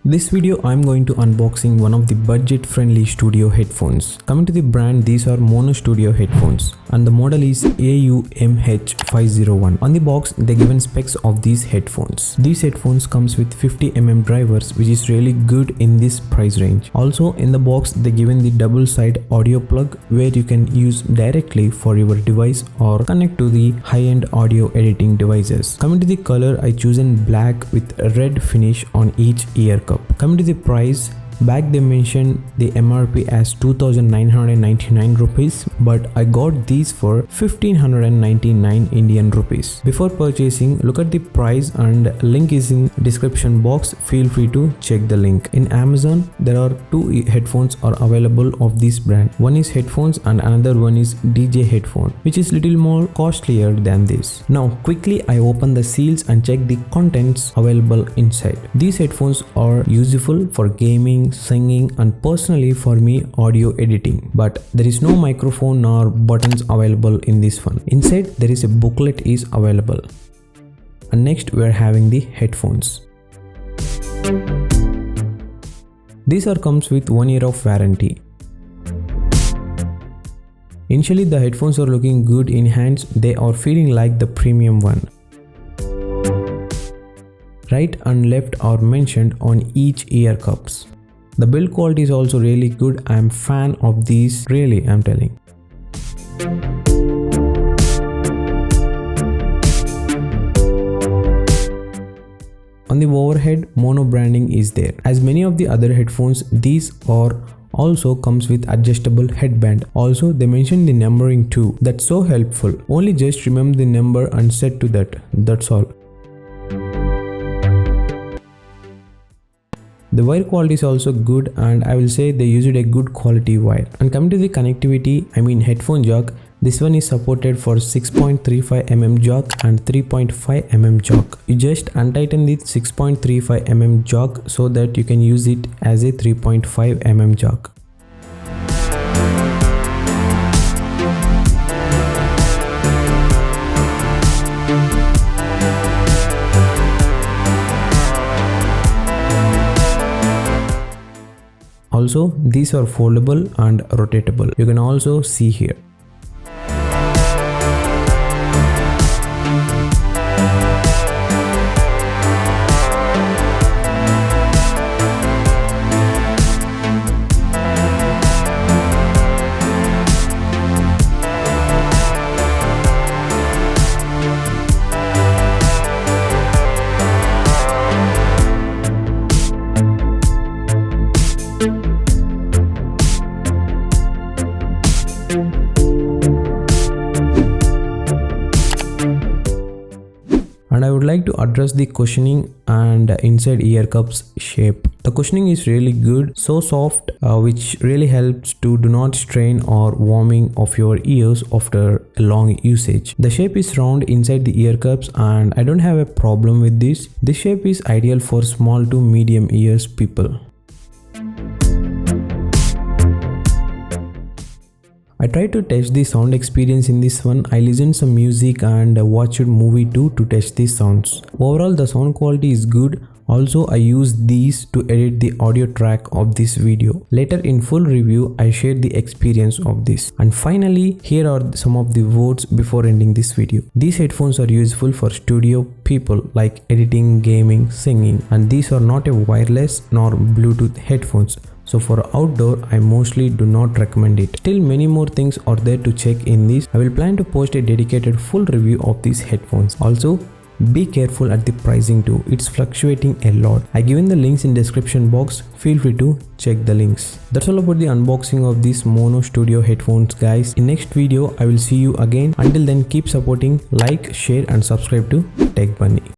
This video I'm going to unboxing one of the budget friendly studio headphones. Coming to the brand, these are MAONO Studio headphones and the model is AU-MH501. On the box they given specs of these headphones. These headphones comes with 50mm drivers, which is really good in this price range. Also in the box they given the double side audio plug where you can use directly for your device or connect to the high-end audio editing devices. Coming to the color, I chosen black with a red finish on each ear cup. Coming to the price, back they mentioned the MRP as 2,999 rupees, but I got these for 1,599 Indian rupees. Before purchasing, look at the price and link is in description box. Feel free to check the link. In Amazon, there are two headphones are available of this brand. One is headphones and another one is DJ headphone, which is little more costlier than this. Now quickly I open the seals and check the contents available inside. These headphones are useful for gaming, singing and personally for me audio editing, but there is no microphone nor buttons available in this one. Inside there is a booklet is available. And next we are having the headphones. These are comes with 1 year of warranty. Initially the headphones are looking good in hands, they are feeling like the premium one. Right and left are mentioned on each ear cups. The build quality is also really good. I am fan of these, really I'm telling. On the overhead, MAONO branding is there. As many of the other headphones, these are also comes with adjustable headband. Also they mentioned the numbering too. That's so helpful. Only just remember the number and set to that. That's all. The wire quality is also good and I will say they used a good quality wire. And coming to the connectivity, I mean headphone jack, this one is supported for 6.35mm jack and 3.5mm jack. You just untighten the 6.35mm jack so that you can use it as a 3.5mm jack. Also, these are foldable and rotatable. You can also see here. And I would like to address the cushioning and inside ear cups shape. The cushioning is really good, so soft, which really helps to do not strain or warming of your ears after a long usage. The shape is round inside the ear cups and I don't have a problem with this. This shape is ideal for small to medium ears people. I tried to test the sound experience in this one. I listened some music and watched movie too to test the sounds. Overall the sound quality is good. Also I used these to edit the audio track of this video. Later in full review I shared the experience of this. And finally here are some of the words before ending this video. These headphones are useful for studio people like editing, gaming, singing, and these are not a wireless nor Bluetooth headphones. So for outdoor, I mostly do not recommend it. Still many more things are there to check in this. I will plan to post a dedicated full review of these headphones. Also, be careful at the pricing too. It's fluctuating a lot. I given the links in description box. Feel free to check the links. That's all about the unboxing of these MAONO Studio headphones, guys. In next video, I will see you again. Until then, keep supporting, like, share and subscribe to Tech Bunny.